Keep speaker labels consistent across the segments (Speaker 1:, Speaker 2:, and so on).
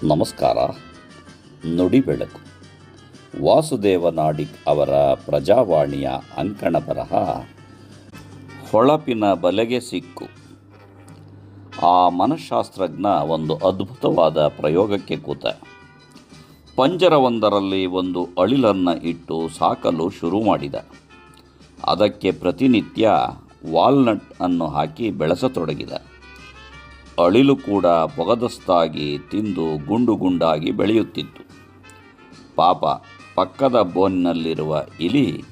Speaker 1: ನಮಸ್ಕಾರ. ನುಡಿ ಬೆಳಕು ವಾಸುದೇವ ನಾಡಿಗ್ ಅವರ ಪ್ರಜಾವಾಣಿಯ ಅಂಕಣ ಬರಹ ಹೊಳಪಿನ ಬಲೆಗೆ ಸಿಕ್ಕು. ಆ ಮನಃಶಾಸ್ತ್ರಜ್ಞ ಒಂದು ಅದ್ಭುತವಾದ ಪ್ರಯೋಗಕ್ಕೆ ಕೂತ. ಪಂಜರವೊಂದರಲ್ಲಿ ಒಂದು ಅಳಿಲನ್ನು ಇಟ್ಟು ಸಾಕಲು ಶುರು ಮಾಡಿದ. ಅದಕ್ಕೆ ಪ್ರತಿನಿತ್ಯ ವಾಲ್ನಟ್ ಅನ್ನು ಹಾಕಿ ಬೆಳೆಸತೊಡಗಿದ. ಅಳಿಲು ಕೂಡ ಪೊಗದಸ್ತಾಗಿ ತಿಂದು ಗುಂಡು ಗುಂಡಾಗಿ ಬೆಳೆಯುತ್ತಿತ್ತು. ಪಾಪ, ಪಕ್ಕದ ಬೋನಿನಲ್ಲಿರುವ ಇಲಿ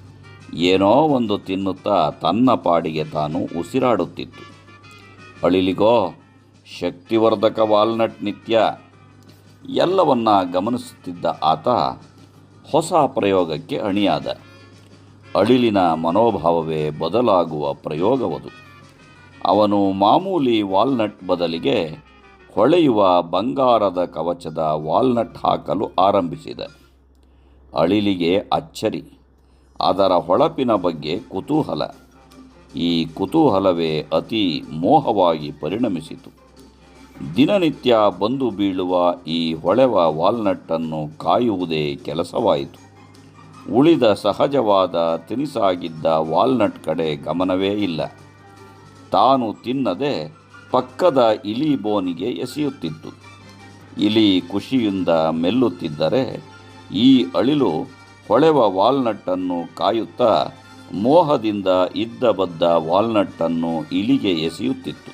Speaker 1: ಏನೋ ಒಂದು ತಿನ್ನುತ್ತಾ ತನ್ನ ಪಾಡಿಗೆ ತಾನು ಉಸಿರಾಡುತ್ತಿತ್ತು. ಅಳಿಲಿಗೋ ಶಕ್ತಿವರ್ಧಕ ವಾಲ್ನಟ್ ನಿತ್ಯ. ಎಲ್ಲವನ್ನ ಗಮನಿಸುತ್ತಿದ್ದ ಆತ ಹೊಸ ಪ್ರಯೋಗಕ್ಕೆ ಅಣಿಯಾದ. ಅಳಿಲಿನ ಮನೋಭಾವವೇ ಬದಲಾಗುವ ಪ್ರಯೋಗವದು. ಅವನು ಮಾಮೂಲಿ ವಾಲ್ನಟ್ ಬದಲಿಗೆ ಹೊಳೆಯುವ ಬಂಗಾರದ ಕವಚದ ವಾಲ್ನಟ್ ಹಾಕಲು ಆರಂಭಿಸಿದ. ಅಳಿಲಿಗೆ ಅಚ್ಚರಿ, ಅದರ ಹೊಳಪಿನ ಬಗ್ಗೆ ಕುತೂಹಲ. ಈ ಕುತೂಹಲವೇ ಅತಿ ಮೋಹವಾಗಿ ಪರಿಣಮಿಸಿತು. ದಿನನಿತ್ಯ ಬಂದು ಬೀಳುವ ಈ ಹೊಳೆವ ವಾಲ್ನಟ್ಟನ್ನು ಕಾಯುವುದೇ ಕೆಲಸವಾಯಿತು. ಉಳಿದ ಸಹಜವಾದ ತಿನಿಸಾಗಿದ್ದ ವಾಲ್ನಟ್ ಕಡೆ ಗಮನವೇ ಇಲ್ಲ. ತಾನು ತಿನ್ನದೆ ಪಕ್ಕದ ಇಲಿ ಬೋನಿಗೆ ಎಸೆಯುತ್ತಿತ್ತು. ಇಲಿ ಖುಷಿಯಿಂದ ಮೆಲ್ಲುತ್ತಿದ್ದರೆ ಈ ಅಳಿಲು ಹೊಳೆವ ವಾಲ್ನಟ್ಟನ್ನು ಕಾಯುತ್ತಾ ಮೋಹದಿಂದ ಇದ್ದ ಬದ್ದ ವಾಲ್ನಟ್ಟನ್ನು ಇಲಿಗೆ ಎಸೆಯುತ್ತಿತ್ತು.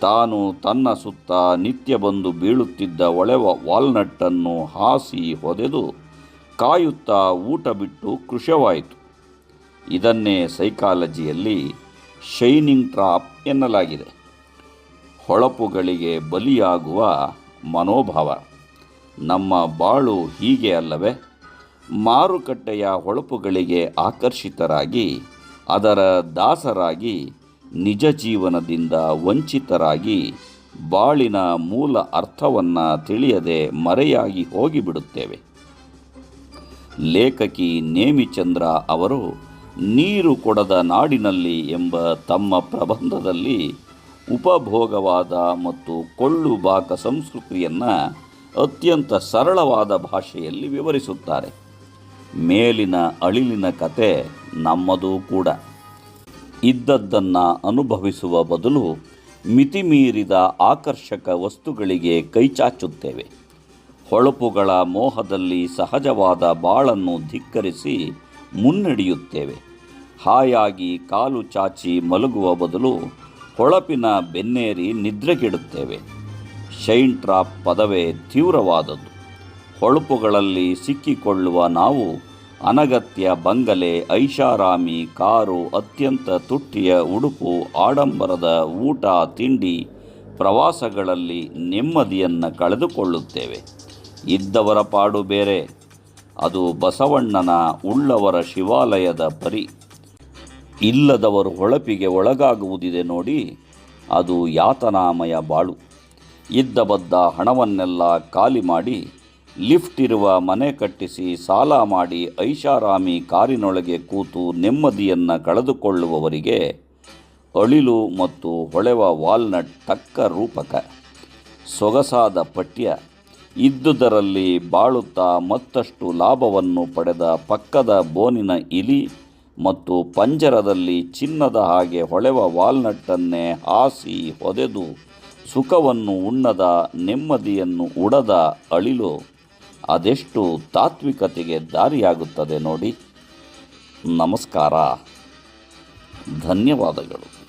Speaker 1: ತಾನು ತನ್ನ ಸುತ್ತ ನಿತ್ಯ ಬಂದು ಬೀಳುತ್ತಿದ್ದ ಹೊಳೆವ ವಾಲ್ನಟ್ಟನ್ನು ಹಾಸಿ ಹೊದೆದು ಕಾಯುತ್ತಾ ಊಟ ಬಿಟ್ಟು ಕೃಶವಾಯಿತು. ಇದನ್ನೇ ಸೈಕಾಲಜಿಯಲ್ಲಿ ಶೈನಿಂಗ್ ಟ್ರಾಪ್ ಎನ್ನಲಾಗಿದೆ. ಹೊಳಪುಗಳಿಗೆ ಬಲಿಯಾಗುವ ಮನೋಭಾವ. ನಮ್ಮ ಬಾಳು ಹೀಗೆ ಅಲ್ಲವೇ? ಮಾರುಕಟ್ಟೆಯ ಹೊಳಪುಗಳಿಗೆ ಆಕರ್ಷಿತರಾಗಿ ಅದರ ದಾಸರಾಗಿ ನಿಜ ಜೀವನದಿಂದ ವಂಚಿತರಾಗಿ ಬಾಳಿನ ಮೂಲ ಅರ್ಥವನ್ನು ತಿಳಿಯದೆ ಮರೆಯಾಗಿ ಹೋಗಿಬಿಡುತ್ತೇವೆ. ಲೇಖಕಿ ನೇಮಿಚಂದ್ರ ಅವರು ನೀರು ಕೊಡದ ನಾಡಿನಲ್ಲಿ ಎಂಬ ತಮ್ಮ ಪ್ರಬಂಧದಲ್ಲಿ ಉಪಭೋಗವಾದ ಮತ್ತು ಕೊಳ್ಳುಬಾಕ ಸಂಸ್ಕೃತಿಯನ್ನು ಅತ್ಯಂತ ಸರಳವಾದ ಭಾಷೆಯಲ್ಲಿ ವಿವರಿಸುತ್ತಾರೆ. ಮೇಲಿನ ಅಳಿಲಿನ ಕತೆ ನಮ್ಮದೂ ಕೂಡ. ಇದ್ದದ್ದನ್ನು ಅನುಭವಿಸುವ ಬದಲು ಮಿತಿಮೀರಿದ ಆಕರ್ಷಕ ವಸ್ತುಗಳಿಗೆ ಕೈಚಾಚುತ್ತೇವೆ. ಹೊಳಪುಗಳ ಮೋಹದಲ್ಲಿ ಸಹಜವಾದ ಬಾಳನ್ನು ಧಿಕ್ಕರಿಸಿ ಮುನ್ನಡೆಯುತ್ತೇವೆ. ಹಾಯಾಗಿ ಕಾಲು ಚಾಚಿ ಮಲಗುವ ಬದಲು ಹೊಳಪಿನ ಬೆನ್ನೇರಿ ನಿದ್ರೆಗೆಡುತ್ತೇವೆ. Shine trap ಪದವೇ ತೀವ್ರವಾದದ್ದು. ಹೊಳಪುಗಳಲ್ಲಿ ಸಿಕ್ಕಿಕೊಳ್ಳುವ ನಾವು ಅನಗತ್ಯ ಬಂಗಲೆ, ಐಷಾರಾಮಿ ಕಾರು, ಅತ್ಯಂತ ತುಟ್ಟಿಯ ಉಡುಪು, ಆಡಂಬರದ ಊಟ ತಿಂಡಿ, ಪ್ರವಾಸಗಳಲ್ಲಿ ನೆಮ್ಮದಿಯನ್ನು ಕಳೆದುಕೊಳ್ಳುತ್ತೇವೆ. ಇದ್ದವರ ಪಾಡು ಬೇರೆ, ಅದು ಬಸವಣ್ಣನ ಉಳ್ಳವರ ಶಿವಾಲಯದ ಪರಿ. ಇಲ್ಲದವರು ಹೊಳಪಿಗೆ ಒಳಗಾಗುವುದಿದೆ ನೋಡಿ, ಅದು ಯಾತನಾಮಯ ಬಾಳು. ಇದ್ದ ಬದ್ದ ಹಣವನ್ನೆಲ್ಲ ಖಾಲಿ ಮಾಡಿ ಲಿಫ್ಟ್ ಇರುವ ಮನೆ ಕಟ್ಟಿಸಿ ಸಾಲ ಮಾಡಿ ಐಷಾರಾಮಿ ಕಾರಿನೊಳಗೆ ಕೂತು ನೆಮ್ಮದಿಯನ್ನು ಕಳೆದುಕೊಳ್ಳುವವರಿಗೆ ಅಳಿಲು ಮತ್ತು ಹೊಳೆವ ವಾಲ್ನಟ್ ತಕ್ಕ ರೂಪಕ. ಸೊಗಸಾದ ಪಠ್ಯ. ಇದ್ದುದರಲ್ಲಿ ಬಾಳುತ್ತಾ ಮತ್ತಷ್ಟು ಲಾಭವನ್ನು ಪಡೆದ ಪಕ್ಕದ ಬೋನಿನ ಇಲಿ ಮತ್ತು ಪಂಜರದಲ್ಲಿ ಚಿನ್ನದ ಹಾಗೆ ಹೊಳೆವ ವಾಲ್ನಟ್ಟನ್ನೇ ಹಾಸಿ ಹೊದೆದು ಸುಖವನ್ನು ಉಣ್ಣದ, ನೆಮ್ಮದಿಯನ್ನು ಉಡದ ಅಳಿಲು ಅದೆಷ್ಟು ತಾತ್ವಿಕತೆಗೆ ದಾರಿಯಾಗುತ್ತದೆ ನೋಡಿ. ನಮಸ್ಕಾರ. ಧನ್ಯವಾದಗಳು.